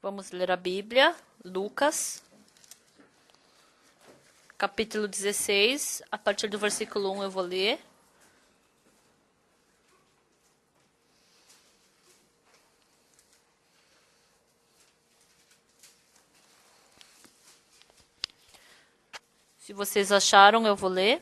Vamos ler a Bíblia, Lucas, capítulo 16, a partir do versículo 1 eu vou ler. Se vocês acharam, eu vou ler.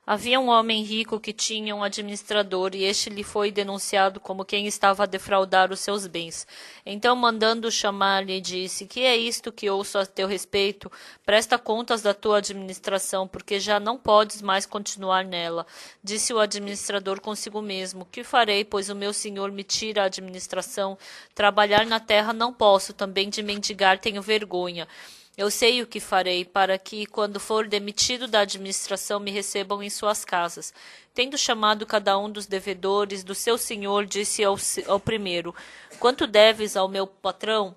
Havia um homem rico que tinha um administrador, e este lhe foi denunciado como quem estava a defraudar os seus bens. Então, mandando chamar, lhe disse: Que é isto que ouço a teu respeito? Presta contas da tua administração, porque já não podes mais continuar nela. Disse o administrador consigo mesmo: Que farei, pois o meu senhor me tira a administração? Trabalhar na terra não posso, também de mendigar tenho vergonha. Eu sei o que farei, para que, quando for demitido da administração, me recebam em suas casas. Tendo chamado cada um dos devedores do seu senhor, disse ao primeiro: Quanto deves ao meu patrão?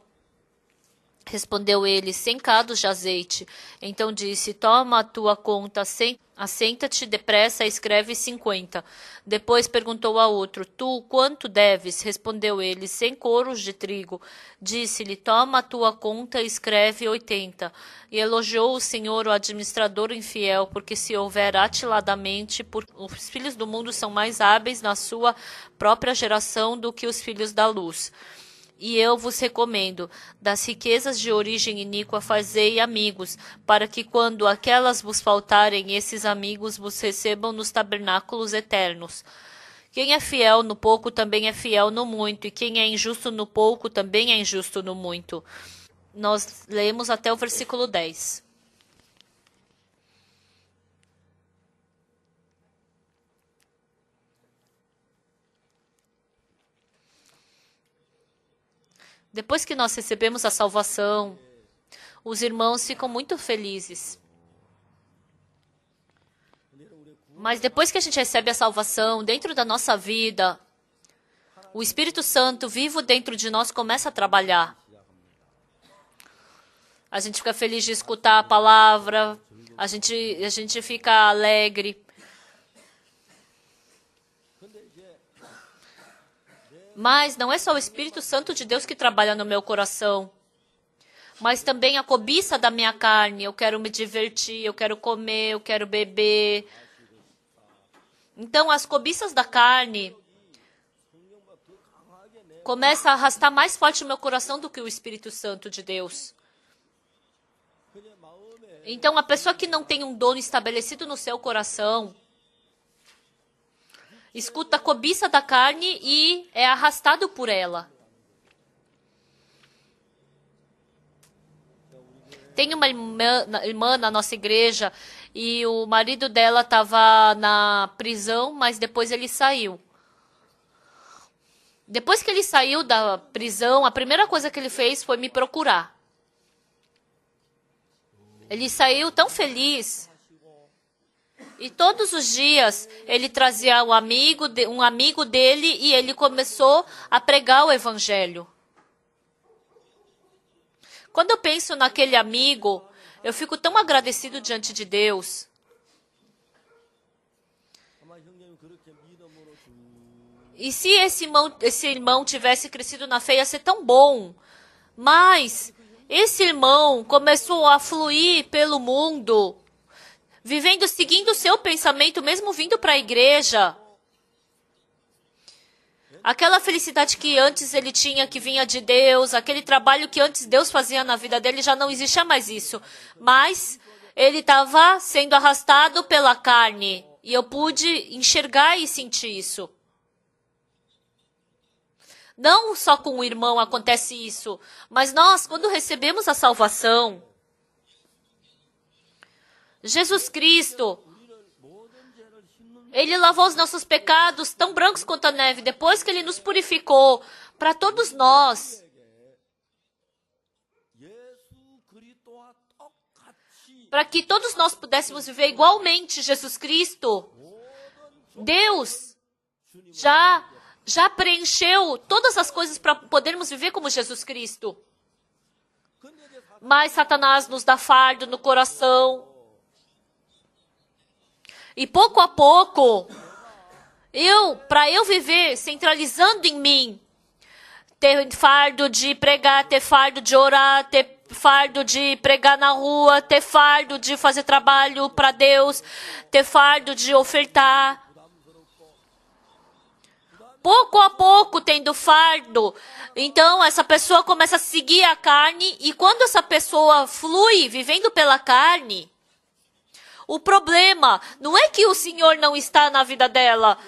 Respondeu ele: 100 cados de azeite. Então disse: Toma a tua conta, assenta-te depressa e escreve 50. Depois perguntou a outro: Tu quanto deves? Respondeu ele: 100 coros de trigo. Disse-lhe: Toma a tua conta e escreve 80. E elogiou o Senhor o administrador infiel, porque se houver atiladamente, os filhos do mundo são mais hábeis na sua própria geração do que os filhos da luz. E eu vos recomendo, das riquezas de origem iníqua fazei amigos, para que quando aquelas vos faltarem, esses amigos vos recebam nos tabernáculos eternos. Quem é fiel no pouco também é fiel no muito, e quem é injusto no pouco também é injusto no muito. Nós lemos até o versículo 10. Depois que nós recebemos a salvação, os irmãos ficam muito felizes. Mas depois que a gente recebe a salvação, dentro da nossa vida, o Espírito Santo vivo dentro de nós começa a trabalhar. A gente fica feliz de escutar a palavra, a gente fica alegre. Mas não é só o Espírito Santo de Deus que trabalha no meu coração, mas também a cobiça da minha carne. Eu quero me divertir, eu quero comer, eu quero beber. Então, as cobiças da carne começam a arrastar mais forte o meu coração do que o Espírito Santo de Deus. Então, a pessoa que não tem um dono estabelecido no seu coração, escuta a cobiça da carne e é arrastado por ela. Tem uma irmã na nossa igreja e o marido dela estava na prisão, mas depois ele saiu. Depois que ele saiu da prisão, a primeira coisa que ele fez foi me procurar. Ele saiu tão feliz. E todos os dias ele trazia um amigo dele e ele começou a pregar o evangelho. Quando eu penso naquele amigo, eu fico tão agradecido diante de Deus. E se esse irmão tivesse crescido na fé, ia ser tão bom. Mas esse irmão começou a fluir pelo mundo, seguindo o seu pensamento, mesmo vindo para a igreja. Aquela felicidade que antes ele tinha, que vinha de Deus, aquele trabalho que antes Deus fazia na vida dele, já não existia mais isso. Mas ele estava sendo arrastado pela carne. E eu pude enxergar e sentir isso. Não só com o irmão acontece isso, mas nós, quando recebemos a salvação, Jesus Cristo, Ele lavou os nossos pecados tão brancos quanto a neve, depois que Ele nos purificou, para todos nós. Para que todos nós pudéssemos viver igualmente Jesus Cristo, Deus já preencheu todas as coisas para podermos viver como Jesus Cristo. Mas Satanás nos dá fardo no coração. E pouco a pouco, Para eu viver centralizando em mim, ter fardo de pregar, ter fardo de orar, ter fardo de pregar na rua, ter fardo de fazer trabalho para Deus, ter fardo de ofertar. Pouco a pouco tendo fardo, então essa pessoa começa a seguir a carne, e quando essa pessoa flui vivendo pela carne, o problema não é que o Senhor não está na vida dela,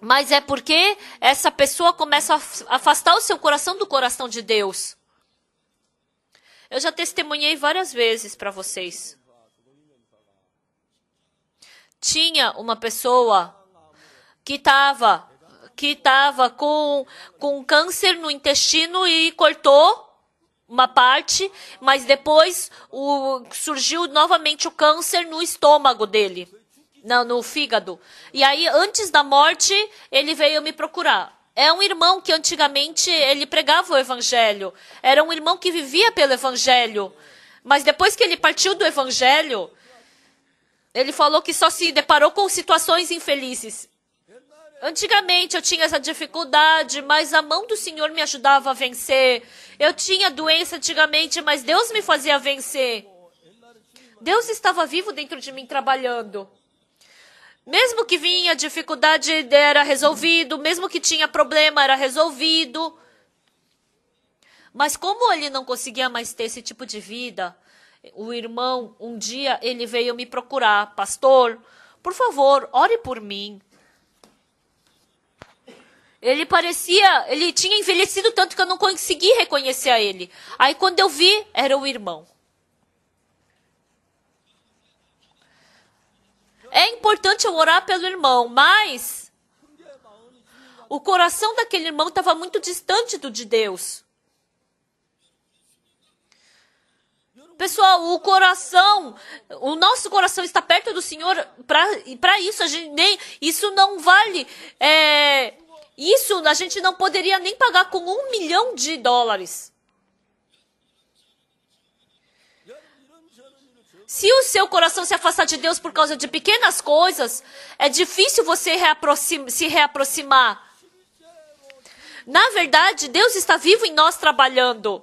mas é porque essa pessoa começa a afastar o seu coração do coração de Deus. Eu já testemunhei várias vezes para vocês. Tinha uma pessoa que estava com câncer no intestino e cortou uma parte, mas depois surgiu novamente o câncer no estômago dele. Não, no fígado. E aí, antes da morte, ele veio me procurar. É um irmão que antigamente ele pregava o evangelho. Era um irmão que vivia pelo evangelho. Mas depois que ele partiu do evangelho, ele falou que só se deparou com situações infelizes. Antigamente eu tinha essa dificuldade, mas a mão do Senhor me ajudava a vencer. Eu tinha doença antigamente, mas Deus me fazia vencer. Deus estava vivo dentro de mim trabalhando. Mesmo que vinha dificuldade, era resolvido. Mesmo que tinha problema, era resolvido. Mas como ele não conseguia mais ter esse tipo de vida, o irmão, um dia, ele veio me procurar. Pastor, por favor, ore por mim. Ele tinha envelhecido tanto que eu não consegui reconhecer a ele. Aí quando eu vi, era o irmão. É importante eu orar pelo irmão, mas o coração daquele irmão estava muito distante do de Deus. Pessoal, o nosso coração está perto do Senhor. Para isso, isso não vale. Isso a gente não poderia nem pagar com $1 milhão. Se o seu coração se afastar de Deus por causa de pequenas coisas, é difícil você se reaproximar. Na verdade, Deus está vivo em nós trabalhando.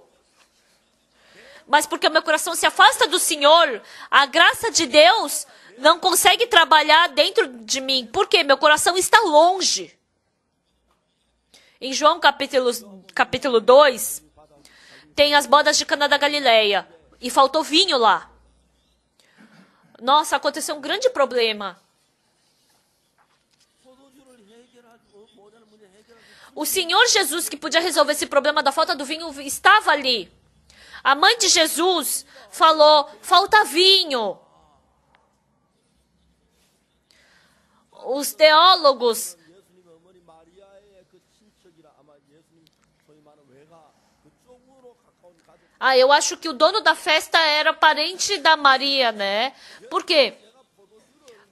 Mas porque o meu coração se afasta do Senhor, a graça de Deus não consegue trabalhar dentro de mim. Porque meu coração está longe. Em João capítulo 2, tem as bodas de Caná da Galileia. E faltou vinho lá. Nossa, aconteceu um grande problema. O Senhor Jesus, que podia resolver esse problema da falta do vinho, estava ali. A mãe de Jesus falou, falta vinho. Os teólogos... eu acho que o dono da festa era parente da Maria, né? Por quê?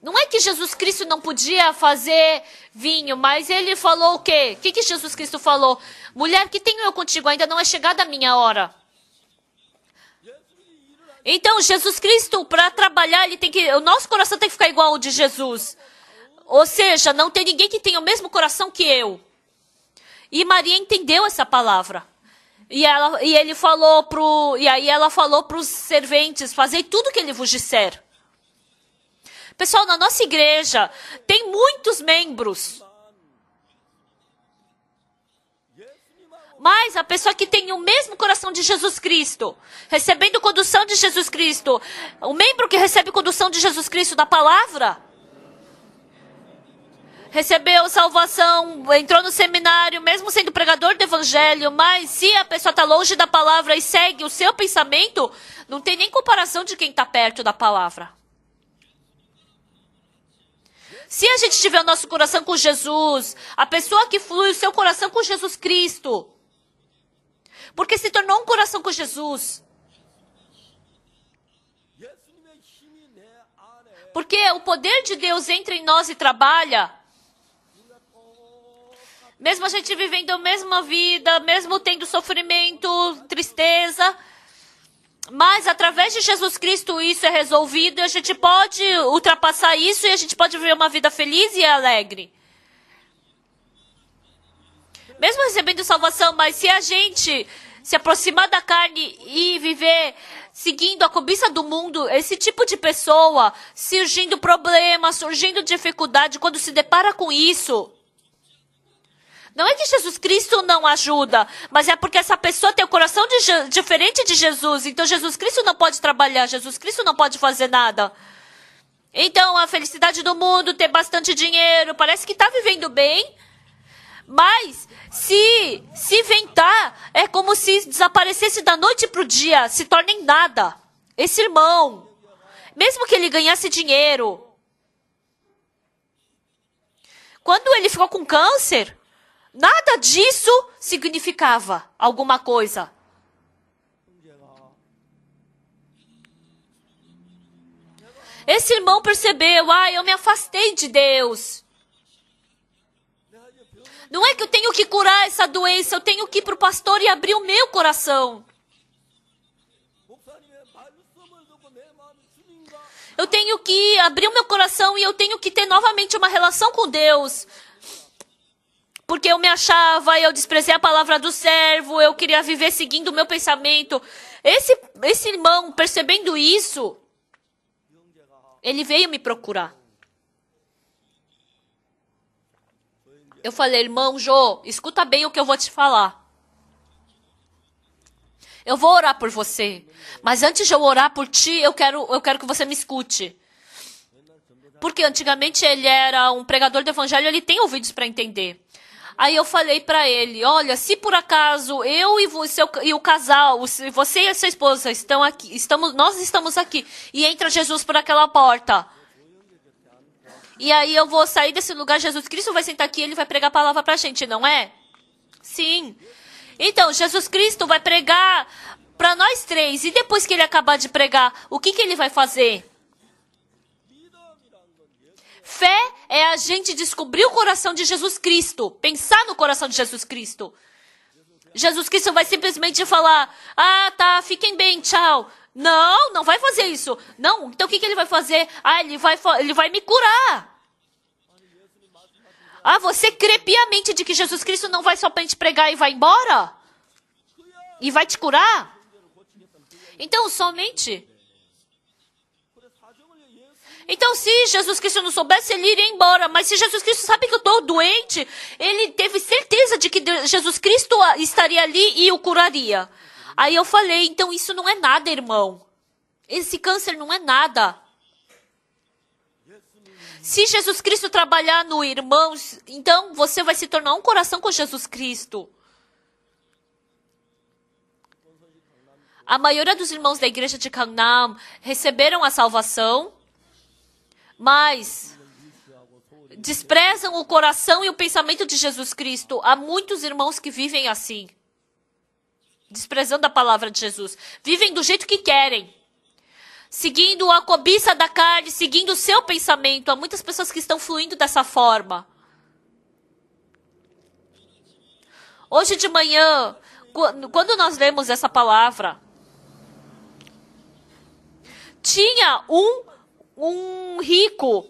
Não é que Jesus Cristo não podia fazer vinho, mas ele falou o quê? O que Jesus Cristo falou? Mulher, que tenho eu contigo? Ainda não é chegada a minha hora. Então, Jesus Cristo, para trabalhar, o nosso coração tem que ficar igual ao de Jesus. Ou seja, não tem ninguém que tenha o mesmo coração que eu. E Maria entendeu essa palavra. E aí ela falou para os serventes, fazei tudo o que ele vos disser. Pessoal, na nossa igreja tem muitos membros. Mas a pessoa que tem o mesmo coração de Jesus Cristo, recebendo condução de Jesus Cristo, o membro que recebe condução de Jesus Cristo da palavra, recebeu salvação, entrou no seminário, mesmo sendo pregador do evangelho, mas se a pessoa está longe da palavra e segue o seu pensamento, não tem nem comparação de quem está perto da palavra. Se a gente tiver o nosso coração com Jesus, a pessoa que flui o seu coração com Jesus Cristo, porque se tornou um coração com Jesus. Porque o poder de Deus entra em nós e trabalha. Mesmo a gente vivendo a mesma vida, mesmo tendo sofrimento, tristeza, Mas através de Jesus Cristo isso é resolvido e a gente pode ultrapassar isso e a gente pode viver uma vida feliz e alegre. Mesmo recebendo salvação, mas se a gente se aproximar da carne e viver seguindo a cobiça do mundo, esse tipo de pessoa, surgindo problemas, surgindo dificuldade, quando se depara com isso, não é que Jesus Cristo não ajuda, mas é porque essa pessoa tem o coração diferente de Jesus. Então Jesus Cristo não pode trabalhar, Jesus Cristo não pode fazer nada. Então a felicidade do mundo, ter bastante dinheiro, parece que está vivendo bem, mas se inventar, é como se desaparecesse da noite para o dia, se torna em nada. Esse irmão, mesmo que ele ganhasse dinheiro, quando ele ficou com câncer, nada disso significava alguma coisa. Esse irmão percebeu, eu me afastei de Deus. Não é que eu tenho que curar essa doença, eu tenho que ir para o pastor e abrir o meu coração. Eu tenho que abrir o meu coração e eu tenho que ter novamente uma relação com Deus. Porque eu me achava, eu desprezei a palavra do servo, eu queria viver seguindo o meu pensamento. Esse irmão, percebendo isso, ele veio me procurar. Eu falei, irmão Jô, escuta bem o que eu vou te falar. Eu vou orar por você, mas antes de eu orar por ti, eu quero que você me escute. Porque antigamente ele era um pregador do evangelho, ele tem ouvidos para entender. Aí eu falei para ele, olha, se por acaso eu e você e o casal, você e a sua esposa estão aqui, nós estamos aqui, e entra Jesus por aquela porta. E aí eu vou sair desse lugar, Jesus Cristo vai sentar aqui e ele vai pregar a palavra pra gente, não é? Sim. Então, Jesus Cristo vai pregar para nós três. E depois que ele acabar de pregar, o que ele vai fazer? Fé é a gente descobrir o coração de Jesus Cristo. Pensar no coração de Jesus Cristo. Jesus Cristo vai simplesmente falar, tá, fiquem bem, tchau. Não, não vai fazer isso. Não, então o que ele vai fazer? Ele vai me curar. Você crê piamente de que Jesus Cristo não vai somente pregar e vai embora? E vai te curar? Então, somente... Então, se Jesus Cristo não soubesse, ele iria embora. Mas se Jesus Cristo sabe que eu estou doente, ele teve certeza de que Jesus Cristo estaria ali e o curaria. Aí eu falei, então isso não é nada, irmão. Esse câncer não é nada. Se Jesus Cristo trabalhar no irmão, então você vai se tornar um coração com Jesus Cristo. A maioria dos irmãos da igreja de Gangnam receberam a salvação, mas desprezam o coração e o pensamento de Jesus Cristo. Há muitos irmãos que vivem assim, desprezando a palavra de Jesus. Vivem do jeito que querem, seguindo a cobiça da carne, seguindo o seu pensamento. Há muitas pessoas que estão fluindo dessa forma. Hoje de manhã, quando nós lemos essa palavra, tinha um rico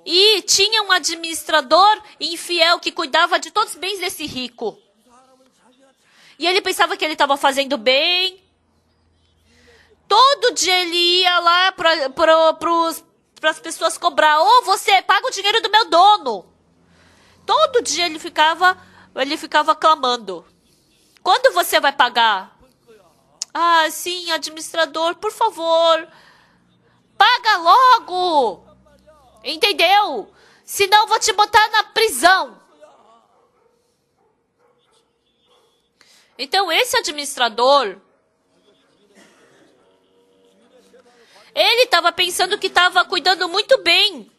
e tinha um administrador infiel que cuidava de todos os bens desse rico. E ele pensava que ele estava fazendo bem. Todo dia ele ia lá para as pessoas cobrar. Você paga o dinheiro do meu dono. Todo dia ele ficava clamando. Quando você vai pagar? Sim, administrador, por favor. Paga logo. Entendeu? Senão eu vou te botar na prisão. Então esse administrador, ele estava pensando que estava cuidando muito bem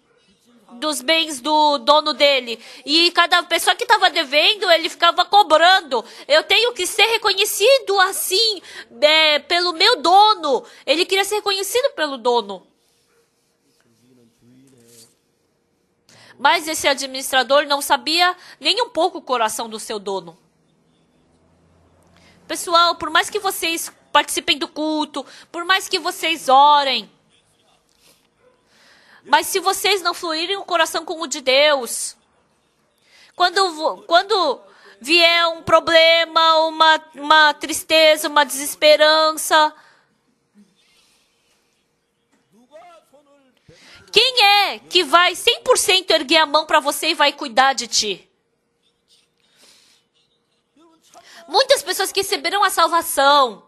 dos bens do dono dele. E cada pessoa que estava devendo, ele ficava cobrando. Eu tenho que ser reconhecido assim, pelo meu dono. Ele queria ser reconhecido pelo dono. Mas esse administrador não sabia nem um pouco o coração do seu dono. Pessoal, por mais que vocês participem do culto, por mais que vocês orem, mas se vocês não fluírem o coração com o de Deus, quando vier um problema, uma tristeza, uma desesperança, quem é que vai 100% erguer a mão para você e vai cuidar de ti? Muitas pessoas que receberam a salvação.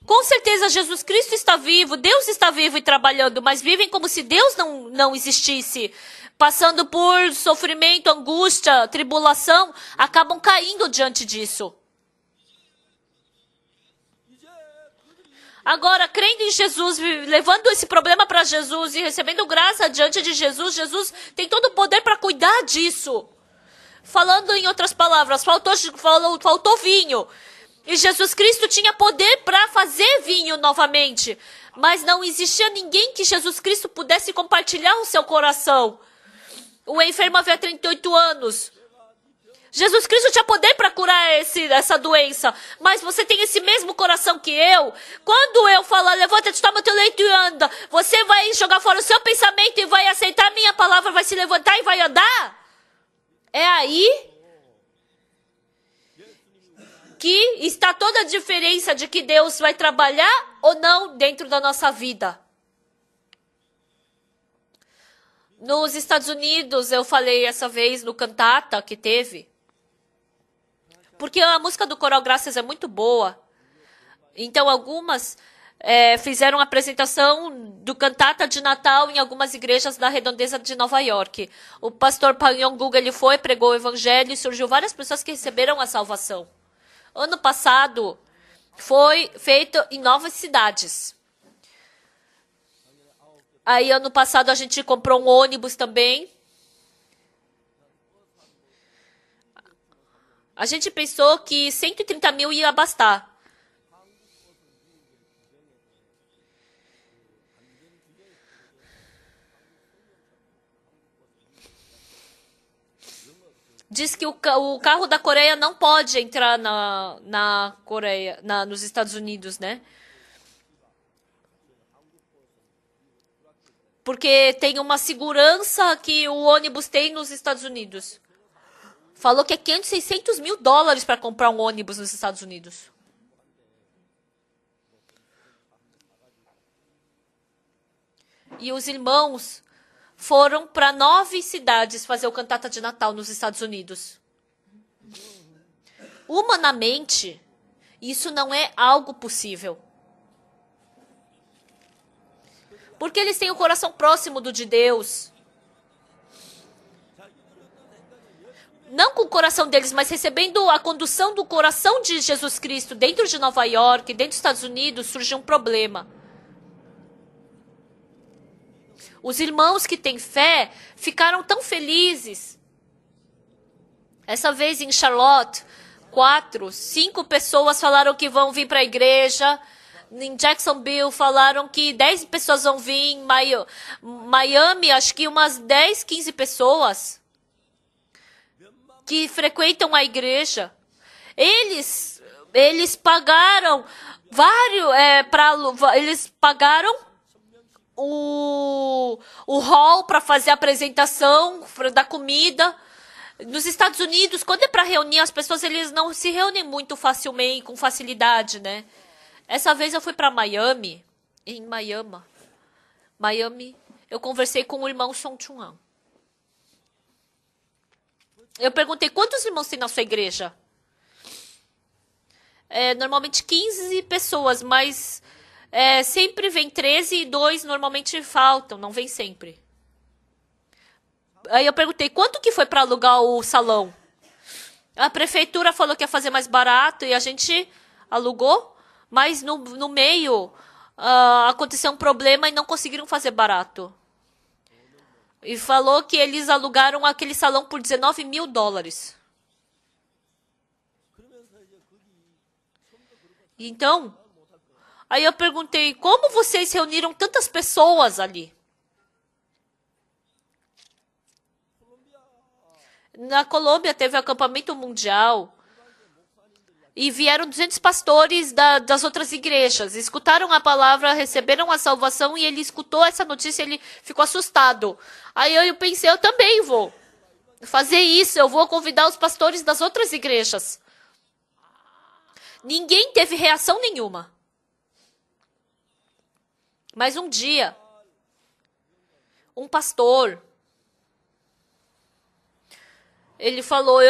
Com certeza Jesus Cristo está vivo, Deus está vivo e trabalhando, mas vivem como se Deus não existisse. Passando por sofrimento, angústia, tribulação, acabam caindo diante disso. Agora, crendo em Jesus, levando esse problema para Jesus e recebendo graça diante de Jesus, Jesus tem todo o poder para cuidar disso. Falando em outras palavras, faltou vinho. E Jesus Cristo tinha poder para fazer vinho novamente. Mas não existia ninguém que Jesus Cristo pudesse compartilhar o seu coração. O enfermo havia 38 anos. Jesus Cristo tinha poder para curar essa doença. Mas você tem esse mesmo coração que eu. Quando eu falar, levanta-te, toma teu leito e anda. Você vai jogar fora o seu pensamento e vai aceitar a minha palavra, vai se levantar e vai andar? É aí que está toda a diferença de que Deus vai trabalhar ou não dentro da nossa vida. Nos Estados Unidos, eu falei essa vez no cantata que teve. Porque a música do Coral Graças é muito boa. Então, algumas fizeram a apresentação do cantata de Natal em algumas igrejas da redondeza de Nova York. O pastor Pagnon Guga, ele foi, pregou o evangelho e surgiu várias pessoas que receberam a salvação. Ano passado, foi feito em 9 cidades. Aí, ano passado, a gente comprou um ônibus também. A gente pensou que 130 mil ia bastar. Diz que o carro da Coreia não pode entrar na Coreia, nos Estados Unidos, né? Porque tem uma segurança que o ônibus tem nos Estados Unidos. Falou que é 500, 600 mil dólares para comprar um ônibus nos Estados Unidos. E os irmãos foram para 9 cidades fazer o cantata de Natal nos Estados Unidos. Humanamente, isso não é algo possível. Porque eles têm o coração próximo do de Deus. Não com o coração deles, mas recebendo a condução do coração de Jesus Cristo dentro de Nova York, dentro dos Estados Unidos, surgiu um problema. Os irmãos que têm fé ficaram tão felizes. Essa vez em Charlotte, 4, 5 pessoas falaram que vão vir para a igreja. Em Jacksonville falaram que 10 pessoas vão vir. Em Miami, acho que umas 10, 15 pessoas que frequentam a igreja. Eles pagaram eles pagaram o hall para fazer a apresentação da comida. Nos Estados Unidos, quando é para reunir as pessoas, eles não se reúnem muito facilmente, com facilidade, né? Essa vez eu fui para Miami, eu conversei com o irmão Song Chung-an. Eu perguntei, quantos irmãos tem na sua igreja? Normalmente 15 pessoas, mas sempre vem 13 e 2 normalmente faltam, não vem sempre. Aí eu perguntei, quanto que foi para alugar o salão? A prefeitura falou que ia fazer mais barato e a gente alugou, mas no meio aconteceu um problema e não conseguiram fazer barato. E falou que eles alugaram aquele salão por 19 mil dólares. Então, aí eu perguntei, como vocês reuniram tantas pessoas ali? Na Colômbia teve o acampamento mundial. E vieram 200 pastores das outras igrejas. Escutaram a palavra, receberam a salvação e ele escutou essa notícia e ele ficou assustado. Aí eu pensei, eu também vou fazer isso. Eu vou convidar os pastores das outras igrejas. Ninguém teve reação nenhuma. Mas um dia, um pastor, ele falou,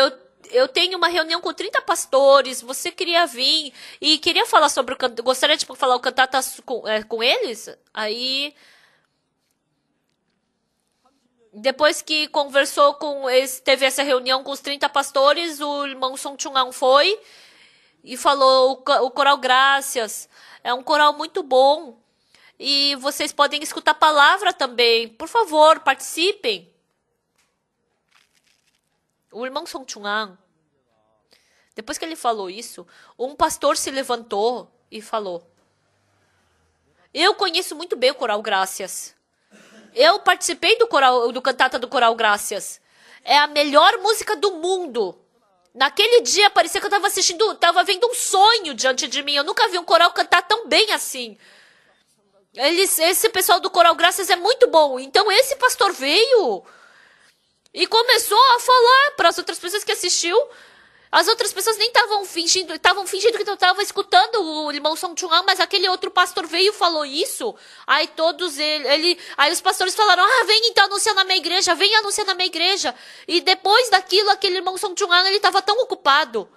eu tenho uma reunião com 30 pastores, você queria vir e queria falar sobre gostaria de falar o cantata com eles? Aí, depois que conversou teve essa reunião com os 30 pastores, o irmão Song Chung-ang foi e falou, o coral Graças é um coral muito bom e vocês podem escutar a palavra também, por favor, participem. O irmão Song Chung-ang, depois que ele falou isso, um pastor se levantou e falou, eu conheço muito bem o coral Graças. Eu participei do cantata do coral Graças. É a melhor música do mundo. Naquele dia parecia que eu estava vendo um sonho diante de mim. Eu nunca vi um coral cantar tão bem assim. Esse pessoal do coral Graças é muito bom. Então esse pastor veio e começou a falar para as outras pessoas que assistiu. As outras pessoas nem estavam fingindo que eu estava escutando o irmão Song Chung-ang, mas aquele outro pastor veio e falou isso. Aí aí os pastores falaram, vem então anunciar na minha igreja, vem anunciar na minha igreja. E depois daquilo, aquele irmão Song Chung-ang, ele estava tão ocupado,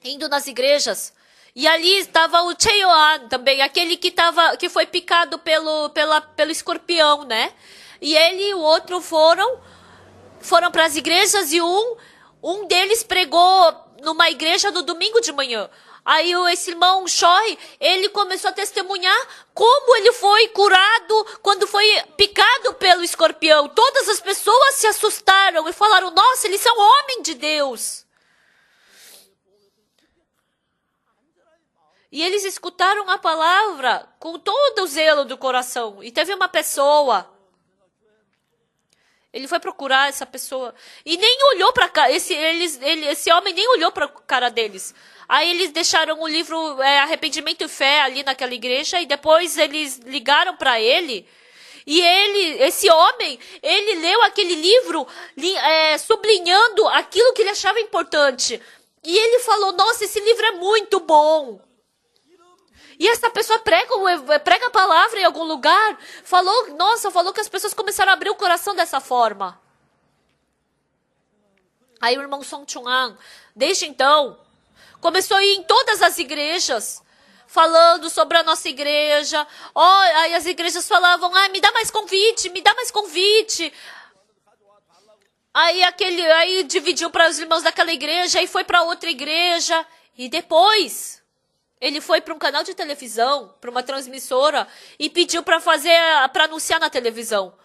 indo nas igrejas. E ali estava o Chae-yoan também, aquele que foi picado pelo escorpião, né? E ele e o outro foram para as igrejas e um deles pregou numa igreja no domingo de manhã. Aí esse irmão Choi, ele começou a testemunhar como ele foi curado quando foi picado pelo escorpião. Todas as pessoas se assustaram e falaram, nossa, eles são homens de Deus. E eles escutaram a palavra com todo o zelo do coração. E teve uma pessoa, ele foi procurar essa pessoa e nem olhou para cá. Esse homem nem olhou para a cara deles. Aí eles deixaram o livro Arrependimento e Fé ali naquela igreja e depois eles ligaram para ele. E esse homem, ele leu aquele livro sublinhando aquilo que ele achava importante. E ele falou, nossa, esse livro é muito bom. E essa pessoa prega a palavra em algum lugar. Falou que as pessoas começaram a abrir o coração dessa forma. Aí o irmão Song Chung-ang, desde então, começou a ir em todas as igrejas, falando sobre a nossa igreja. Aí as igrejas falavam, me dá mais convite, me dá mais convite. Aí dividiu para os irmãos daquela igreja e foi para outra igreja. E depois ele foi para um canal de televisão, para uma transmissora, e pediu para anunciar na televisão.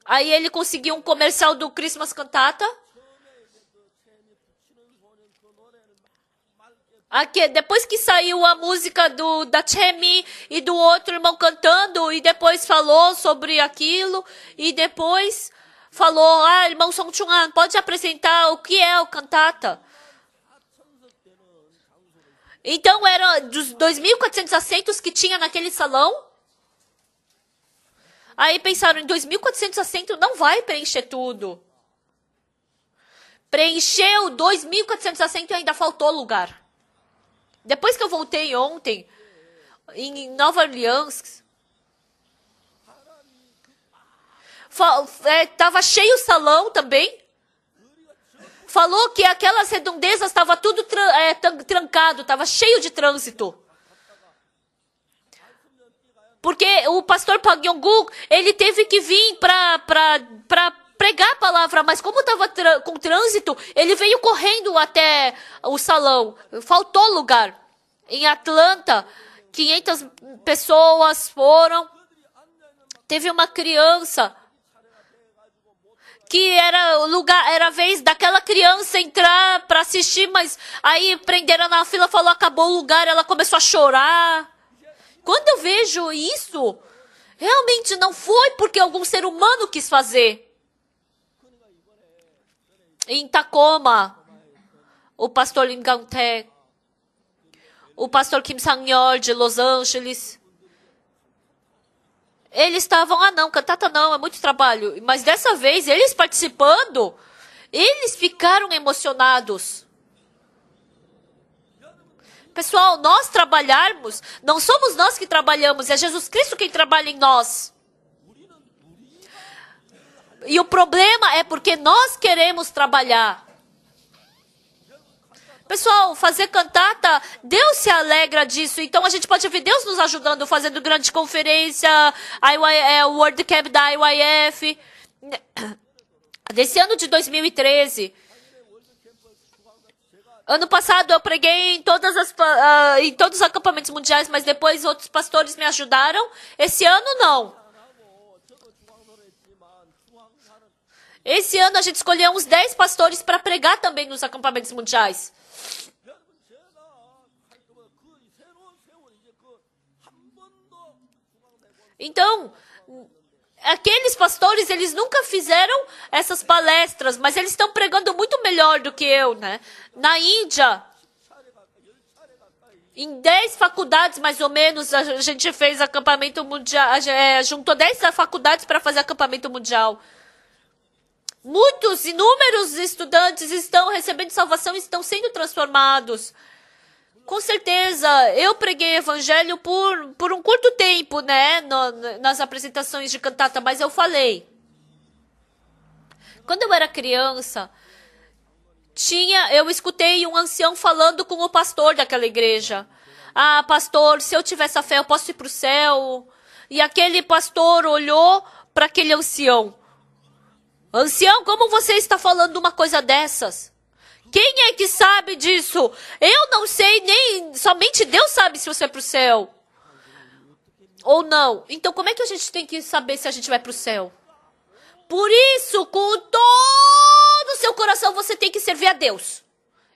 Aí ele conseguiu um comercial do Christmas Cantata. Depois que saiu a música da Chemi e do outro irmão cantando, e depois falou sobre aquilo, e depois falou, irmão Song Chung-ang, pode apresentar o que é o cantata? Então, eram dos 2.400 assentos que tinha naquele salão. Aí pensaram, em 2.400 assentos não vai preencher tudo. Preencheu 2.400 assentos e ainda faltou lugar. Depois que eu voltei ontem, em Nova Orleans, estava cheio o salão também. Falou que aquelas redondezas estava tudo trancado, estava cheio de trânsito. Porque o pastor Park Yong-guk, ele teve que vir para pregar a palavra, mas como estava com trânsito, ele veio correndo até o salão. Faltou lugar. Em Atlanta, 500 pessoas foram. Teve uma criança que era a vez daquela criança entrar para assistir, mas aí prenderam na fila, falou, acabou o lugar, ela começou a chorar. Quando eu vejo isso, realmente não foi porque algum ser humano quis fazer. Em Tacoma, o pastor Lim Gang-taek, o pastor Kim Sang-yeol de Los Angeles. Eles estavam, não, cantata não, é muito trabalho. Mas dessa vez, eles participando, eles ficaram emocionados. Pessoal, nós trabalharmos, não somos nós que trabalhamos, é Jesus Cristo quem trabalha em nós. E o problema é porque nós queremos trabalhar. Pessoal, fazer cantata, Deus se alegra disso. Então a gente pode ver Deus nos ajudando, fazendo grande conferência, World Camp da IYF. Desse ano de 2013. Ano passado eu preguei em todos os acampamentos mundiais, mas depois outros pastores me ajudaram. Esse ano não. Esse ano a gente escolheu uns 10 pastores para pregar também nos acampamentos mundiais. Então, aqueles pastores, eles nunca fizeram essas palestras, mas eles estão pregando muito melhor do que eu, né? Na Índia, em 10 faculdades, mais ou menos, a gente fez acampamento mundial, juntou 10 faculdades para fazer acampamento mundial. Inúmeros estudantes estão recebendo salvação e estão sendo transformados. Com certeza, eu preguei evangelho por um curto tempo, né, nas apresentações de cantata, mas eu falei. Quando eu era criança, eu escutei um ancião falando com o pastor daquela igreja. Pastor, se eu tiver essa fé, eu posso ir para o céu? E aquele pastor olhou para aquele ancião. Ancião, como você está falando uma coisa dessas? Quem é que sabe disso? Eu não sei, nem somente Deus sabe se você vai para o céu. Ou não. Então, como é que a gente tem que saber se a gente vai para o céu? Por isso, com todo o seu coração, você tem que servir a Deus.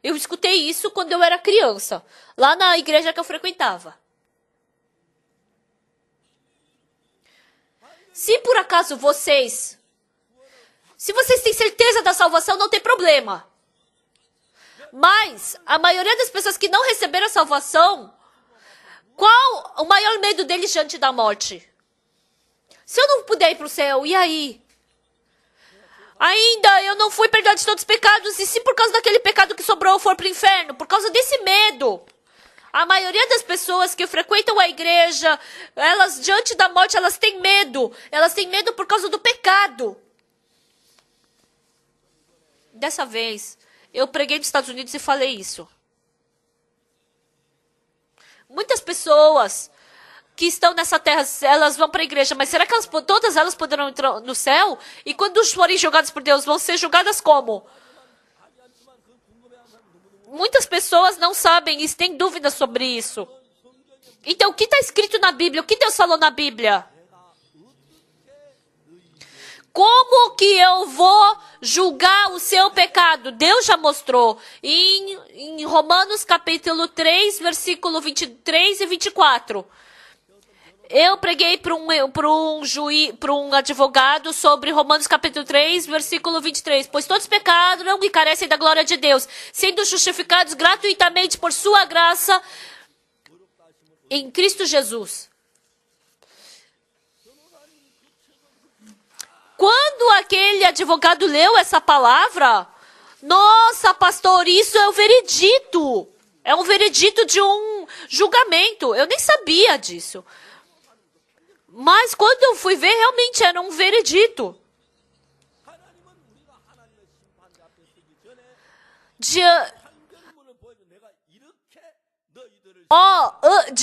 Eu escutei isso quando eu era criança, lá na igreja que eu frequentava. Se por acaso se vocês têm certeza da salvação, não tem problema. Mas a maioria das pessoas que não receberam a salvação, qual o maior medo deles diante da morte? Se eu não puder ir para o céu, e aí? Ainda eu não fui perdoado de todos os pecados, e se por causa daquele pecado que sobrou eu for para o inferno? Por causa desse medo. A maioria das pessoas que frequentam a igreja, elas diante da morte, elas têm medo. Elas têm medo por causa do pecado. Dessa vez, eu preguei nos Estados Unidos e falei isso. Muitas pessoas que estão nessa terra, elas vão para a igreja, mas será que todas elas poderão entrar no céu? E quando forem julgadas por Deus, vão ser julgadas como? Muitas pessoas não sabem e têm dúvidas sobre isso. Então, o que está escrito na Bíblia? O que Deus falou na Bíblia? Como que eu vou julgar o seu pecado? Deus já mostrou. Em Romanos capítulo 3, versículo 23 e 24. Eu preguei para um advogado sobre Romanos capítulo 3, versículo 23. Pois todos pecaram e carecem da glória de Deus, sendo justificados gratuitamente por sua graça em Cristo Jesus. Quando aquele advogado leu essa palavra, nossa, pastor, isso é o veredito. É um veredito de um julgamento. Eu nem sabia disso. Mas quando eu fui ver, realmente era um veredito. De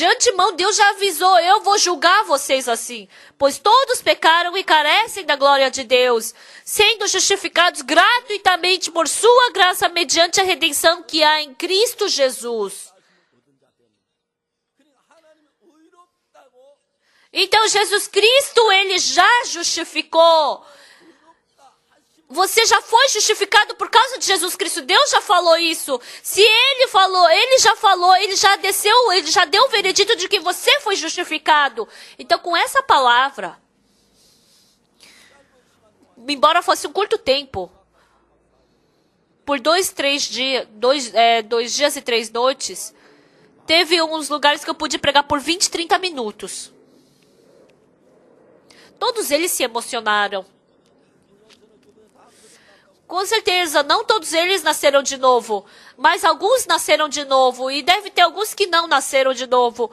antemão, Deus já avisou, eu vou julgar vocês assim. Pois todos pecaram e carecem da glória de Deus, sendo justificados gratuitamente por sua graça mediante a redenção que há em Cristo Jesus. Então, Jesus Cristo, Ele já justificou. Você já foi justificado por causa de Jesus Cristo. Deus já falou isso. Se Ele falou, Ele já desceu, Ele já deu o veredito de que você foi justificado. Então, com essa palavra, embora fosse um curto tempo, por 2 dias e 3 noites, teve uns lugares que eu pude pregar por 20, 30 minutos. Todos eles se emocionaram. Com certeza, não todos eles nasceram de novo, mas alguns nasceram de novo, e deve ter alguns que não nasceram de novo.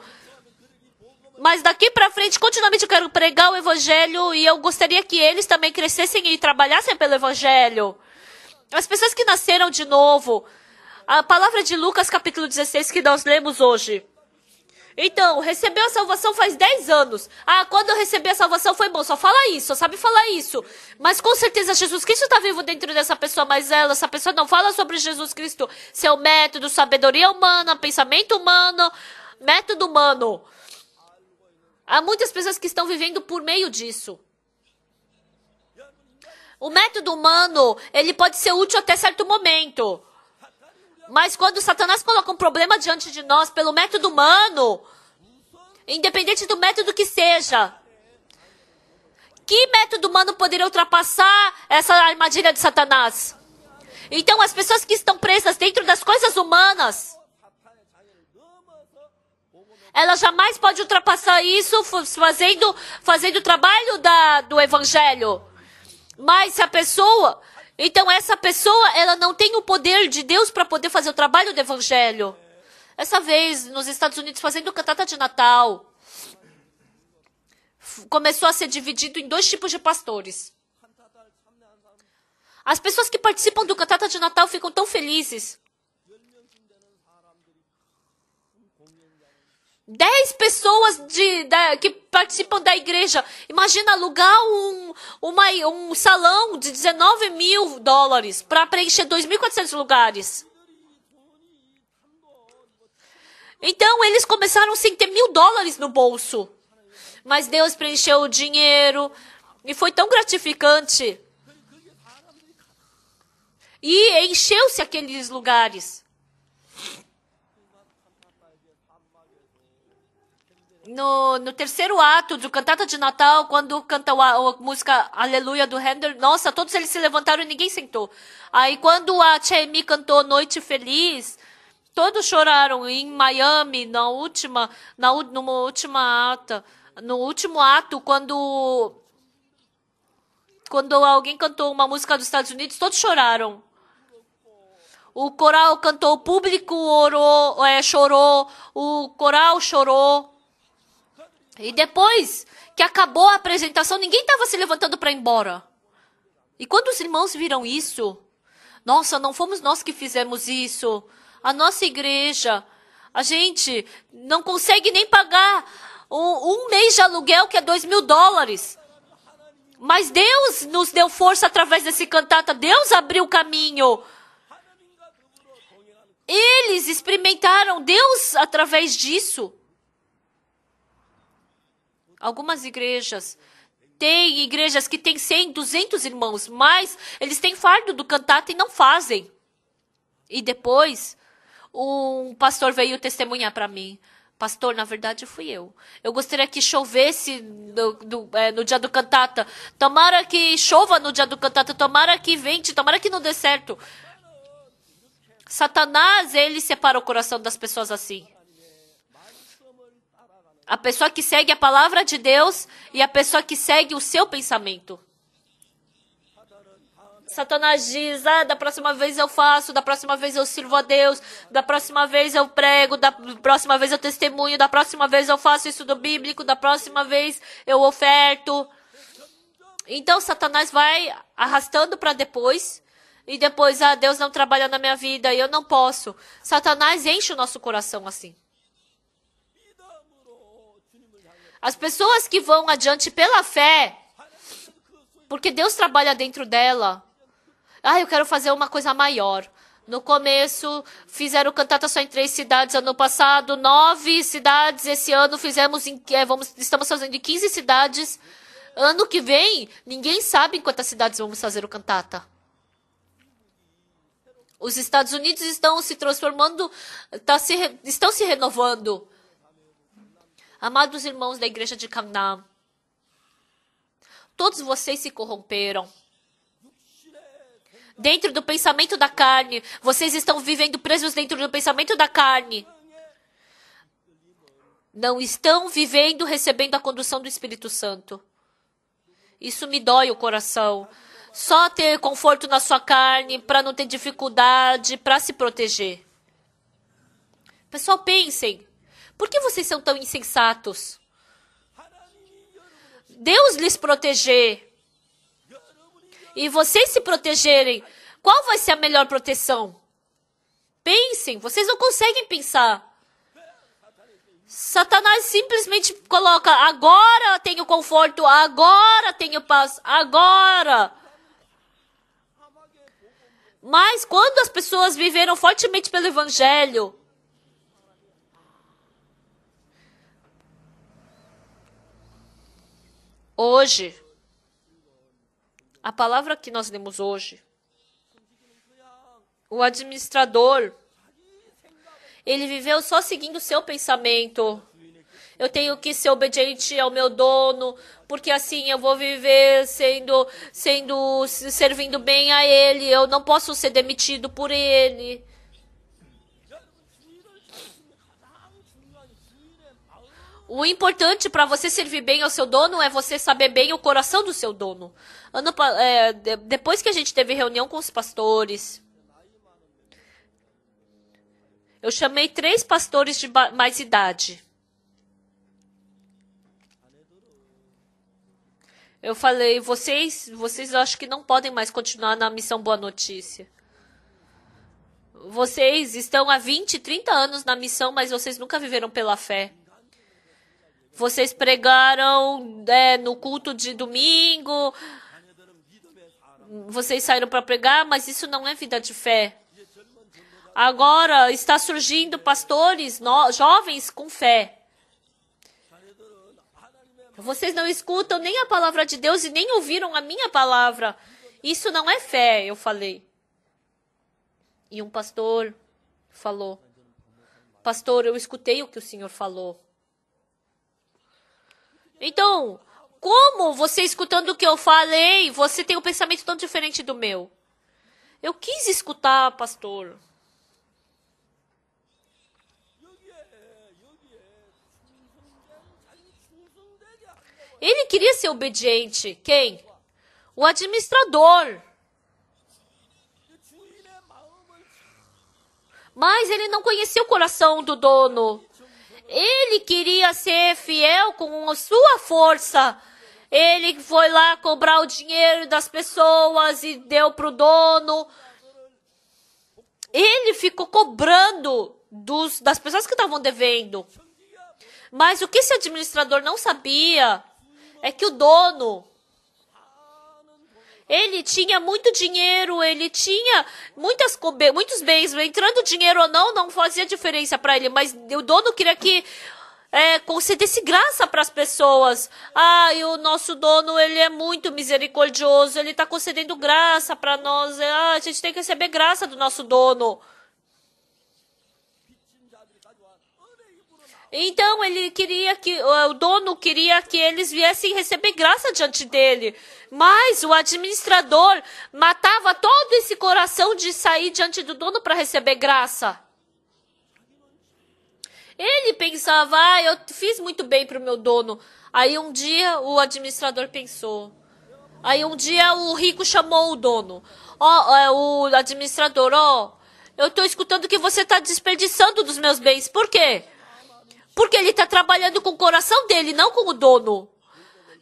Mas daqui pra frente, continuamente eu quero pregar o Evangelho, e eu gostaria que eles também crescessem e trabalhassem pelo Evangelho. As pessoas que nasceram de novo, a palavra de Lucas capítulo 16 que nós lemos hoje. Então, recebeu a salvação faz 10 anos. Ah, quando eu recebi a salvação foi bom, só fala isso, só sabe falar isso. Mas com certeza Jesus Cristo está vivo dentro dessa pessoa, mas essa pessoa não fala sobre Jesus Cristo. Seu método, sabedoria humana, pensamento humano, método humano. Há muitas pessoas que estão vivendo por meio disso. O método humano, ele pode ser útil até certo momento. Mas quando Satanás coloca um problema diante de nós pelo método humano, independente do método que seja, que método humano poderia ultrapassar essa armadilha de Satanás? Então as pessoas que estão presas dentro das coisas humanas, ela jamais pode ultrapassar isso fazendo o trabalho do evangelho. Mas se a pessoa... Então essa pessoa, ela não tem o poder de Deus para poder fazer o trabalho do evangelho. Essa vez, nos Estados Unidos, fazendo cantata de Natal, começou a ser dividido em 2 tipos de pastores. As pessoas que participam do cantata de Natal ficam tão felizes. 10 pessoas que participam da igreja. Imagina alugar um salão de $19.000 para preencher 2.400 lugares. Então, eles começaram sem ter $1.000 no bolso. Mas Deus preencheu o dinheiro e foi tão gratificante. E encheu-se aqueles lugares. No terceiro ato do cantata de Natal, quando canta a música Aleluia do Handel, nossa, todos eles se levantaram e ninguém sentou. Aí quando a Chemi cantou Noite Feliz, todos choraram. Em Miami, no último ato, quando alguém cantou uma música dos Estados Unidos, todos choraram. O coral cantou, o público chorou, o coral chorou. E depois que acabou a apresentação, ninguém estava se levantando para ir embora. E quando os irmãos viram isso, nossa, não fomos nós que fizemos isso. A nossa igreja, a gente não consegue nem pagar um mês de aluguel, que é $2.000. Mas Deus nos deu força através desse cantata. Deus abriu o caminho. Eles experimentaram Deus através disso. Algumas igrejas, tem igrejas que têm 100, 200 irmãos, mas eles têm fardo do cantata e não fazem. E depois, um pastor veio testemunhar para mim. Pastor, na verdade fui eu. Eu gostaria que chovesse no dia do cantata. Tomara que chova no dia do cantata, tomara que vente, tomara que não dê certo. Satanás, ele separa o coração das pessoas assim. A pessoa que segue a palavra de Deus e a pessoa que segue o seu pensamento. Satanás diz, da próxima vez eu faço, da próxima vez eu sirvo a Deus, da próxima vez eu prego, da próxima vez eu testemunho, da próxima vez eu faço estudo bíblico, da próxima vez eu oferto. Então Satanás vai arrastando para depois, e depois, Deus não trabalha na minha vida, eu não posso. Satanás enche o nosso coração assim. As pessoas que vão adiante pela fé, porque Deus trabalha dentro dela. Eu quero fazer uma coisa maior. No começo, fizeram cantata só em 3 cidades. Ano passado, 9 cidades. Esse ano estamos fazendo em 15 cidades. Ano que vem, ninguém sabe em quantas cidades vamos fazer o cantata. Os Estados Unidos estão se transformando, estão se renovando. Amados irmãos da igreja de Canaã, todos vocês se corromperam. dentro do pensamento da carne. Vocês estão vivendo presos dentro do pensamento da carne. Não estão vivendo, recebendo a condução do Espírito Santo. Isso me dói o coração. Só ter conforto na sua carne, para não ter dificuldade, para se proteger. Pessoal, pensem. Por que vocês são tão insensatos? Deus lhes proteger. E vocês se protegerem. Qual vai ser a melhor proteção? Pensem. Vocês não conseguem pensar. Satanás simplesmente coloca, agora tenho conforto, agora tenho paz, agora. Mas quando as pessoas viveram fortemente pelo Evangelho, hoje, a palavra que nós lemos hoje, o administrador, ele viveu só seguindo o seu pensamento. Eu tenho que ser obediente ao meu dono, porque assim eu vou viver servindo bem a ele. Eu não posso ser demitido por ele. O importante para você servir bem ao seu dono é você saber bem o coração do seu dono. Depois que a gente teve reunião com os pastores, eu chamei 3 pastores de mais idade. Eu falei, vocês acho que não podem mais continuar na missão Boa Notícia. Vocês estão há 20, 30 anos na missão, mas vocês nunca viveram pela fé. Vocês pregaram no culto de domingo. Vocês saíram para pregar, mas isso não é vida de fé. Agora está surgindo pastores jovens com fé. Vocês não escutam nem a palavra de Deus e nem ouviram a minha palavra. Isso não é fé, eu falei. E um pastor falou, pastor, eu escutei o que o senhor falou. Então, como você escutando o que eu falei, você tem um pensamento tão diferente do meu? Eu quis escutar, pastor. Ele queria ser obediente. Quem? O administrador. Mas ele não conhecia o coração do dono. Ele queria ser fiel com a sua força. Ele foi lá cobrar o dinheiro das pessoas e deu para o dono. Ele ficou cobrando das pessoas que estavam devendo. Mas o que esse administrador não sabia é que o dono, ele tinha muito dinheiro, ele tinha muitos bens, entrando dinheiro ou não fazia diferença para ele, mas o dono queria que concedesse graça para as pessoas. E o nosso dono, ele é muito misericordioso, ele está concedendo graça para nós, a gente tem que receber graça do nosso dono. Então, o dono queria que eles viessem receber graça diante dele. Mas o administrador matava todo esse coração de sair diante do dono para receber graça. Ele pensava, eu fiz muito bem para o meu dono. Aí um dia o administrador pensou. Aí um dia o rico chamou o dono. O administrador, eu estou escutando que você está desperdiçando dos meus bens. Por quê? Porque ele está trabalhando com o coração dele, não com o dono.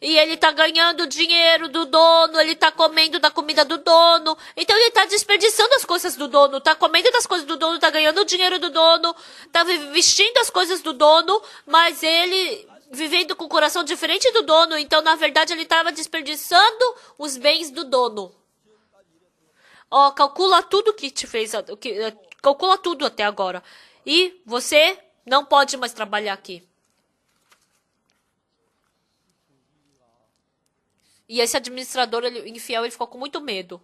E ele está ganhando dinheiro do dono, ele está comendo da comida do dono. Então ele está desperdiçando as coisas do dono, está comendo das coisas do dono, está ganhando o dinheiro do dono, está vestindo as coisas do dono, mas ele vivendo com o coração diferente do dono. Então, na verdade, ele estava desperdiçando os bens do dono. Calcula tudo que te fez, calcula tudo até agora. E você não pode mais trabalhar aqui. E esse administrador infiel, ele ficou com muito medo.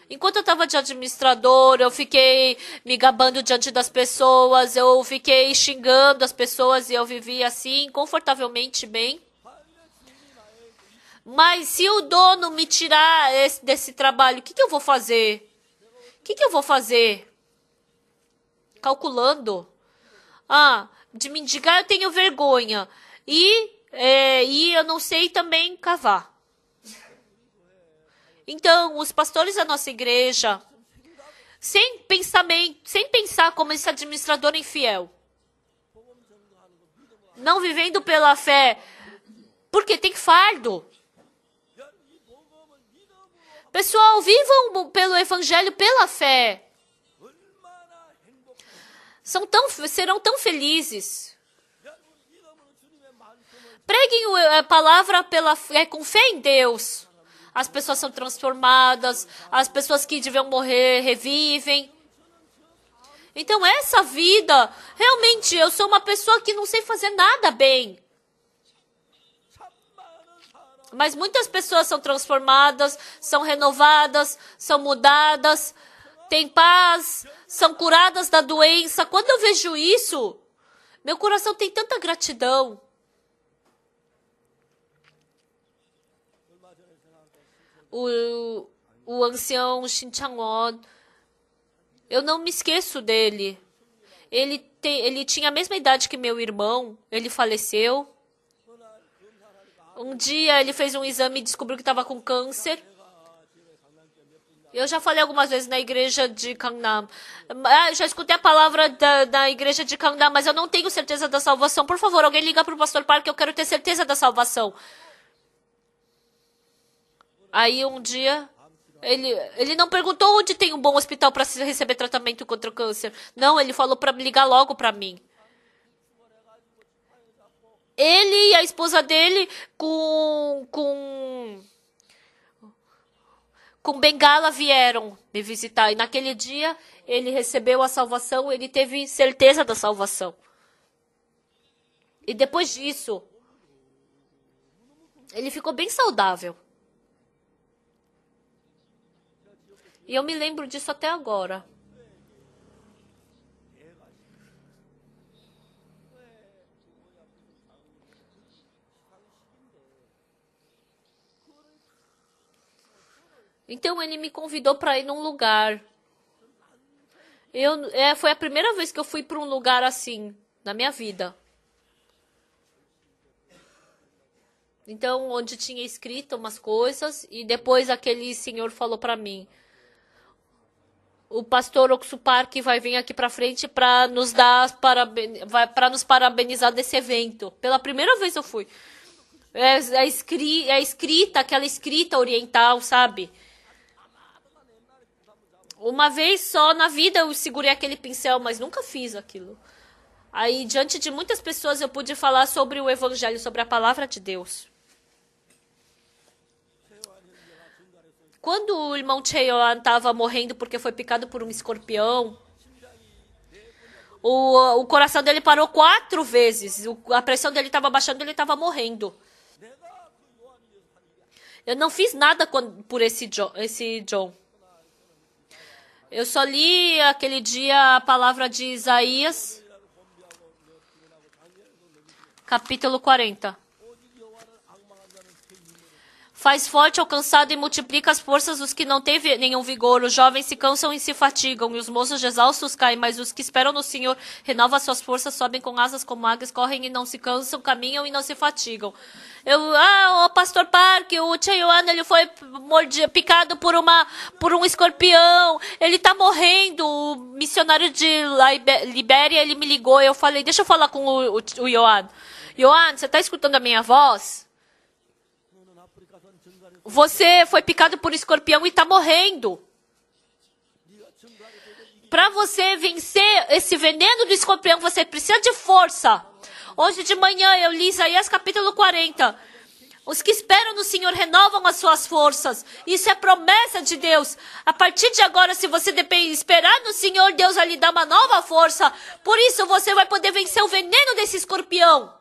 Enquanto eu estava de administrador, eu fiquei me gabando diante das pessoas, eu fiquei xingando as pessoas e eu vivia assim, confortavelmente bem. Mas se o dono me tirar desse trabalho, o que eu vou fazer? O que eu vou fazer? Calculando. De mendigar eu tenho vergonha. E eu não sei também cavar. Então, os pastores da nossa igreja, sem pensar como esse administrador infiel, não vivendo pela fé, porque tem fardo. Pessoal, vivam pelo evangelho pela fé. Serão tão felizes. Preguem a palavra com fé em Deus. As pessoas são transformadas, as pessoas que deviam morrer revivem. Então essa vida, realmente, eu sou uma pessoa que não sei fazer nada bem. Mas muitas pessoas são transformadas, são renovadas, são mudadas, têm paz, são curadas da doença. Quando eu vejo isso, meu coração tem tanta gratidão. O ancião Shin Chang-won, eu não me esqueço dele. Ele tinha a mesma idade que meu irmão, ele faleceu. Um dia ele fez um exame e descobriu que estava com câncer. Eu já falei algumas vezes na igreja de Gangnam. Já escutei a palavra da igreja de Gangnam, mas eu não tenho certeza da salvação. Por favor, alguém liga para o pastor Park, eu quero ter certeza da salvação. Aí um dia, ele não perguntou onde tem um bom hospital para receber tratamento contra o câncer. Não, ele falou para me ligar logo para mim. Ele e a esposa dele com bengala vieram me visitar. E naquele dia ele recebeu a salvação, ele teve certeza da salvação. E depois disso, ele ficou bem saudável. E eu me lembro disso até agora. Então ele me convidou para ir num lugar. Foi a primeira vez que eu fui para um lugar assim, na minha vida. Então, onde tinha escrito umas coisas, e depois aquele senhor falou para mim: o pastor Oksu Park vai vir aqui para frente para nos parabenizar desse evento. Pela primeira vez eu fui. Aquela escrita oriental, sabe? Uma vez só na vida eu segurei aquele pincel, mas nunca fiz aquilo. Aí, diante de muitas pessoas, eu pude falar sobre o evangelho, sobre a palavra de Deus. Quando o irmão Cheoan estava morrendo porque foi picado por um escorpião, o coração dele parou 4 vezes. A pressão dele estava baixando, ele estava morrendo. Eu não fiz nada por esse John. Eu só li aquele dia a palavra de Isaías, capítulo 40. Faz forte ao cansado e multiplica as forças dos que não têm nenhum vigor. Os jovens se cansam e se fatigam, e os moços exaustos caem, mas os que esperam no Senhor renovam suas forças, sobem com asas como águias, correm e não se cansam, caminham e não se fatigam. O pastor Park, o Cheoan, ele foi picado por um escorpião, ele tá morrendo. O missionário de Libéria, ele me ligou, eu falei, deixa eu falar com o Yohan. Yohan, você tá escutando a minha voz? Você foi picado por escorpião e está morrendo. Para você vencer esse veneno do escorpião, você precisa de força. Hoje de manhã eu li Isaías capítulo 40. Os que esperam no Senhor renovam as suas forças. Isso é promessa de Deus. A partir de agora, se você esperar no Senhor, Deus vai lhe dar uma nova força. Por isso você vai poder vencer o veneno desse escorpião.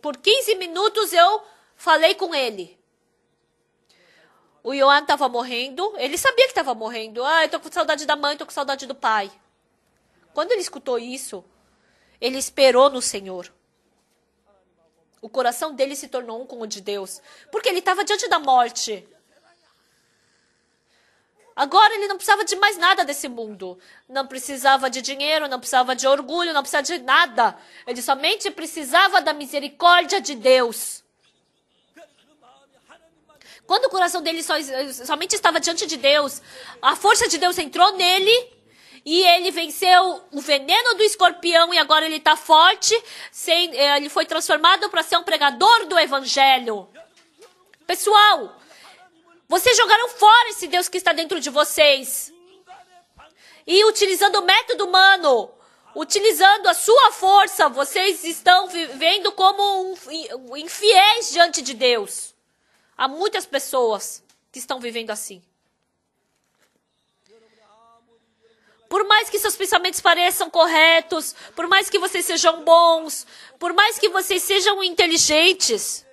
Por 15 minutos eu falei com ele. O Yohan estava morrendo. Ele sabia que estava morrendo. Eu tô com saudade da mãe, tô com saudade do pai. Quando ele escutou isso, ele esperou no Senhor. O coração dele se tornou um com o de Deus. Porque ele estava diante da morte. Agora ele não precisava de mais nada desse mundo. Não precisava de dinheiro, não precisava de orgulho, não precisava de nada. Ele somente precisava da misericórdia de Deus. Quando o coração dele somente estava diante de Deus, a força de Deus entrou nele e ele venceu o veneno do escorpião e agora ele está forte. Ele foi transformado para ser um pregador do evangelho. Pessoal, vocês jogaram fora esse Deus que está dentro de vocês. E utilizando o método humano, utilizando a sua força, vocês estão vivendo como infiéis diante de Deus. Há muitas pessoas que estão vivendo assim. Por mais que seus pensamentos pareçam corretos, por mais que vocês sejam bons, por mais que vocês sejam inteligentes,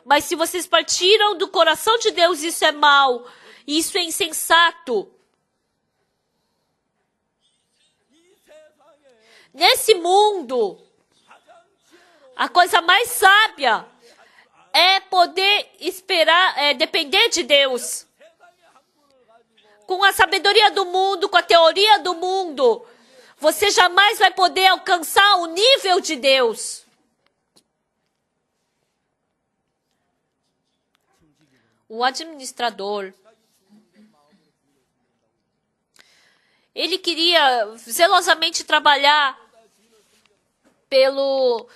mas se vocês partiram do coração de Deus, isso é mal, isso é insensato. Nesse mundo, a coisa mais sábia é poder depender de Deus. Com a sabedoria do mundo, com a teoria do mundo, você jamais vai poder alcançar o nível de Deus. O administrador, ele queria zelosamente trabalhar pelo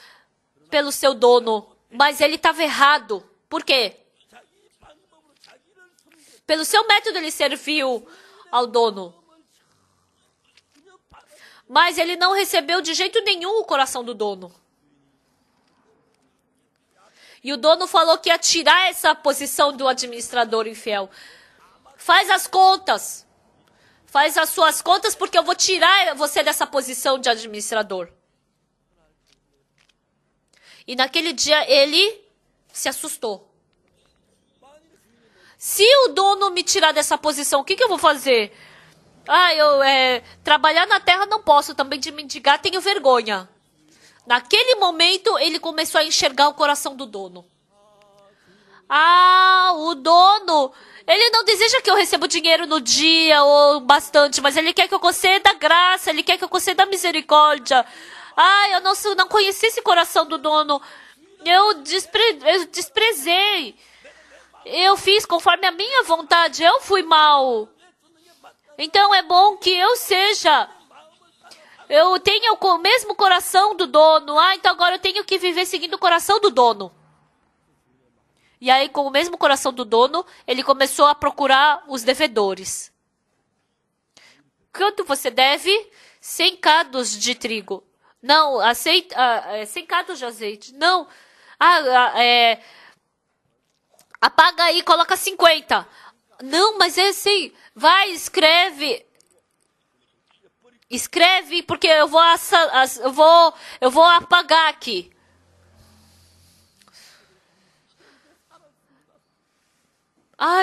seu dono. Mas ele estava errado. Por quê? Pelo seu método ele serviu ao dono. Mas ele não recebeu de jeito nenhum o coração do dono. E o dono falou que ia tirar essa posição do administrador infiel. Faz as contas. Faz as suas contas porque eu vou tirar você dessa posição de administrador. E naquele dia ele se assustou. Se o dono me tirar dessa posição, o que eu vou fazer? Trabalhar na terra não posso, também de mendigar tenho vergonha. Naquele momento ele começou a enxergar o coração do dono. O dono, ele não deseja que eu receba dinheiro no dia ou bastante, mas ele quer que eu conceda graça, ele quer que eu conceda misericórdia. Eu não conheci esse coração do dono. Eu desprezei. Eu fiz conforme a minha vontade. Eu fui mal. Então é bom que eu tenha o mesmo coração do dono. Então agora eu tenho que viver seguindo o coração do dono. E aí, com o mesmo coração do dono, ele começou a procurar os devedores. Quanto você deve? 100 cados de trigo. Não, 100 cados de azeite. Não. Apaga aí, coloca 50. Não, mas é assim. Vai, escreve. Escreve, porque eu vou apagar aqui.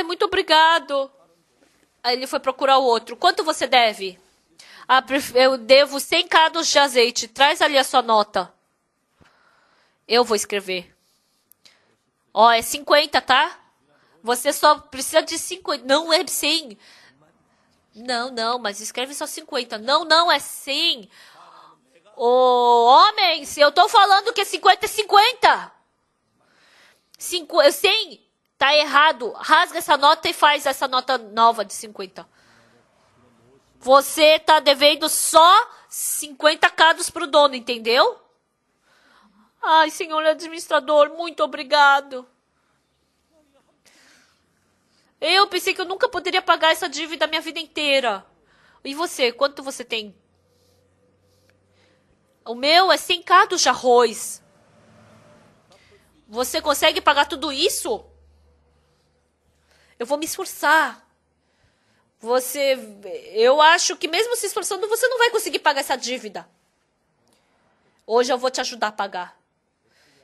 Muito obrigado. Aí ele foi procurar o outro. Quanto você deve? Eu devo 100 cados de azeite. Traz ali a sua nota. Eu vou escrever. É 50, tá? Você só precisa de 50. Não é 100. Não, mas escreve só 50. Não, é 100. Homem, se eu tô falando que 50 é 50. 100 tá errado. Rasga essa nota e faz essa nota nova de 50. Você tá devendo só 50 cados pro dono, entendeu? Senhor administrador, muito obrigado. Eu pensei que eu nunca poderia pagar essa dívida a minha vida inteira. E você, quanto você tem? O meu é 100 cados de arroz. Você consegue pagar tudo isso? Eu vou me esforçar. Eu acho que mesmo se esforçando, você não vai conseguir pagar essa dívida. Hoje eu vou te ajudar a pagar.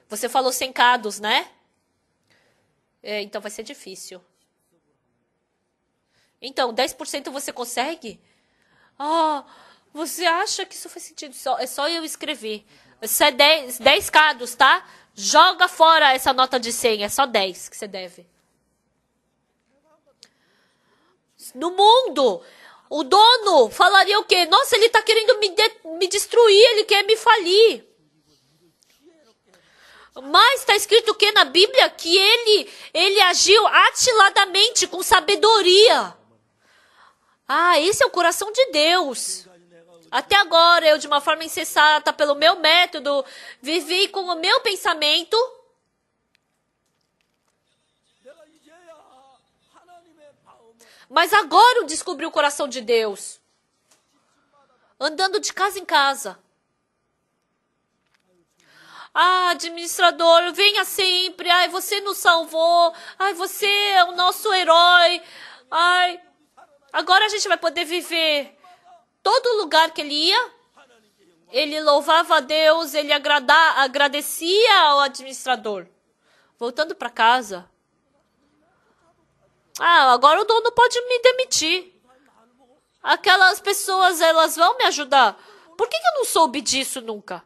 Você falou 100 cados, né? Então vai ser difícil. Então, 10% você consegue? Você acha que isso faz sentido? É só eu escrever. Isso é 10 cados, tá? Joga fora essa nota de 100, é só 10 que você deve. No mundo, o dono falaria o quê? Nossa, ele está querendo me destruir, ele quer me falir. Mas está escrito o que na Bíblia? Que ele agiu atiladamente, com sabedoria. Ah, esse é o coração de Deus. Até agora, eu, de uma forma insensata, pelo meu método, vivi com o meu pensamento. Mas agora eu descobri o coração de Deus. Andando de casa em casa. Ah, administrador, venha sempre. Ai, você nos salvou. Ai, você é o nosso herói. Ai, agora a gente vai poder viver. Todo lugar que ele ia, ele louvava a Deus, ele agradecia ao administrador. Voltando para casa. Ah, agora o dono pode me demitir. Aquelas pessoas, elas vão me ajudar. Por que eu não soube disso nunca?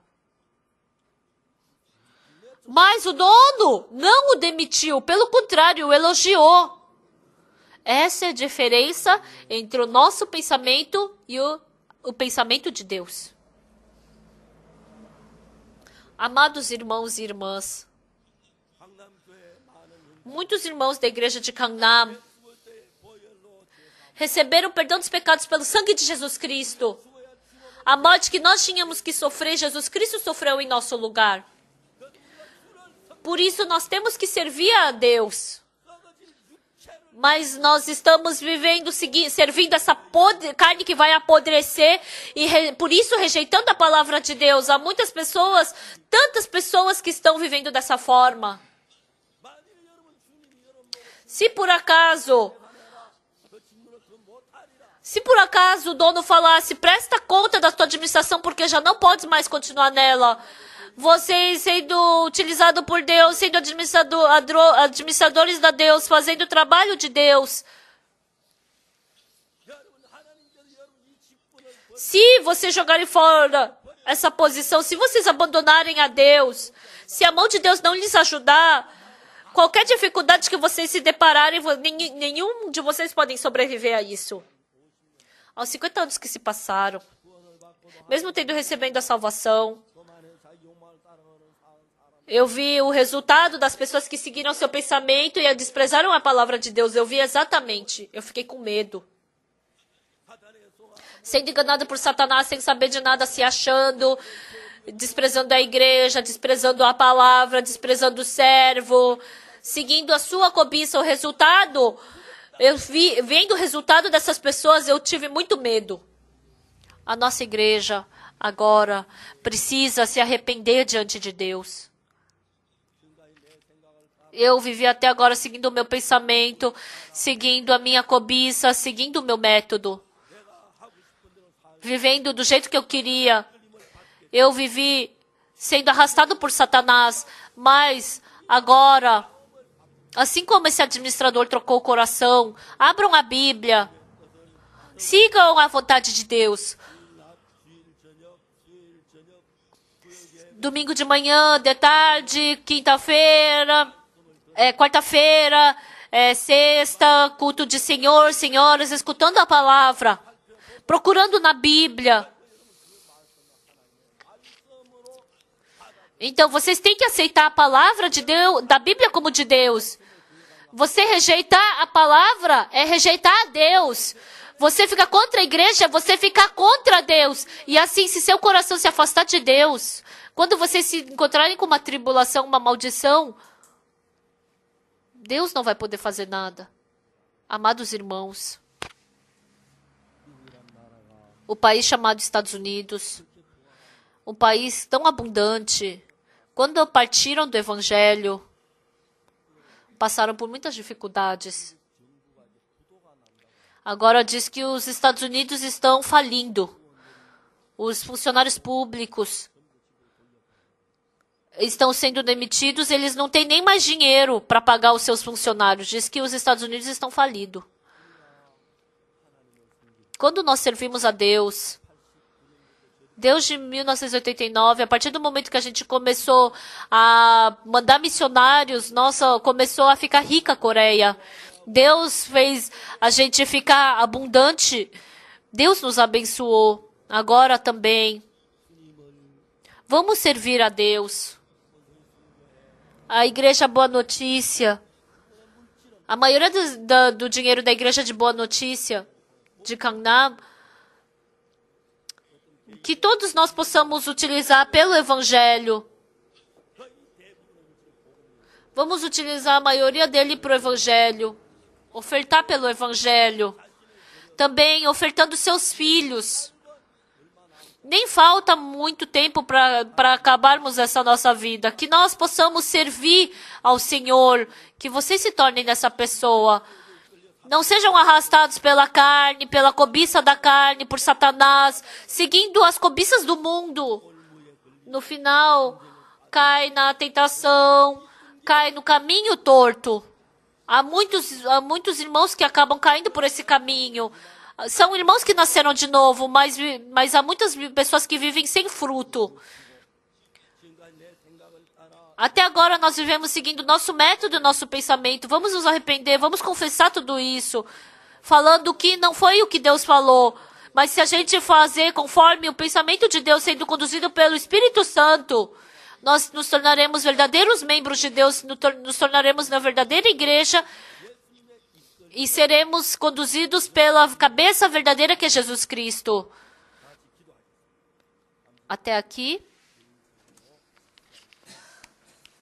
Mas o dono não o demitiu, pelo contrário, o elogiou. Essa é a diferença entre o nosso pensamento e o pensamento de Deus. Amados irmãos e irmãs, muitos irmãos da igreja de Gangnam receberam perdão dos pecados pelo sangue de Jesus Cristo. A morte que nós tínhamos que sofrer, Jesus Cristo sofreu em nosso lugar. Por isso nós temos que servir a Deus. Mas nós estamos servindo essa carne que vai apodrecer e por isso rejeitando a palavra de Deus. Há muitas pessoas, tantas pessoas que estão vivendo dessa forma. Se por acaso o dono falasse, presta conta da tua administração porque já não pode mais continuar nela. Você sendo utilizado por Deus, sendo administradores da Deus, fazendo o trabalho de Deus. Se vocês jogarem fora essa posição, se vocês abandonarem a Deus, se a mão de Deus não lhes ajudar, qualquer dificuldade que vocês se depararem, nenhum de vocês podem sobreviver a isso. Aos 50 anos que se passaram, mesmo tendo recebendo a salvação, eu vi o resultado das pessoas que seguiram seu pensamento e desprezaram a palavra de Deus. Eu vi exatamente. Eu fiquei com medo. Sendo enganado por Satanás, sem saber de nada, se achando, desprezando a igreja, desprezando a palavra, desprezando o servo, seguindo a sua cobiça. O resultado, vendo o resultado dessas pessoas, eu tive muito medo. A nossa igreja agora precisa se arrepender diante de Deus. Eu vivi até agora seguindo o meu pensamento, seguindo a minha cobiça, seguindo o meu método. Vivendo do jeito que eu queria. Eu vivi sendo arrastado por Satanás, mas agora, assim como esse administrador trocou o coração, abram a Bíblia, sigam a vontade de Deus. Domingo de manhã, de tarde, quinta-feira, quarta-feira, sexta, culto de Senhor, senhoras, escutando a palavra, procurando na Bíblia. Então, vocês têm que aceitar a palavra de Deus, da Bíblia como de Deus. Você rejeitar a palavra é rejeitar a Deus. Você fica contra a igreja, você fica contra Deus. E assim, se seu coração se afastar de Deus, quando vocês se encontrarem com uma tribulação, uma maldição, Deus não vai poder fazer nada. Amados irmãos, o país chamado Estados Unidos, um país tão abundante, quando partiram do Evangelho, passaram por muitas dificuldades. Agora diz que os Estados Unidos estão falindo. Os funcionários públicos estão sendo demitidos, eles não têm nem mais dinheiro para pagar os seus funcionários. Diz que os Estados Unidos estão falidos. Quando nós servimos a Deus, Desde 1989, a partir do momento que a gente começou a mandar missionários, nossa, começou a ficar rica a Coreia. Deus fez a gente ficar abundante. Deus nos abençoou. Agora também. Vamos servir a Deus. A Igreja Boa Notícia. A maioria do dinheiro da Igreja de Boa Notícia de Gangnam, que todos nós possamos utilizar pelo Evangelho. Vamos utilizar a maioria dele para o Evangelho. Ofertar pelo Evangelho. Também ofertando seus filhos. Nem falta muito tempo para acabarmos essa nossa vida. Que nós possamos servir ao Senhor. Que vocês se tornem nessa pessoa. Não sejam arrastados pela carne, pela cobiça da carne, por Satanás, seguindo as cobiças do mundo. No final, cai na tentação, cai no caminho torto. Há muitos irmãos que acabam caindo por esse caminho. São irmãos que nasceram de novo, mas há muitas pessoas que vivem sem fruto. Até agora nós vivemos seguindo nosso método, nosso pensamento. Vamos nos arrepender, vamos confessar tudo isso. Falando que não foi o que Deus falou. Mas se a gente fazer conforme o pensamento de Deus sendo conduzido pelo Espírito Santo, nós nos tornaremos verdadeiros membros de Deus, nos tornaremos na verdadeira igreja e seremos conduzidos pela cabeça verdadeira que é Jesus Cristo. Até aqui.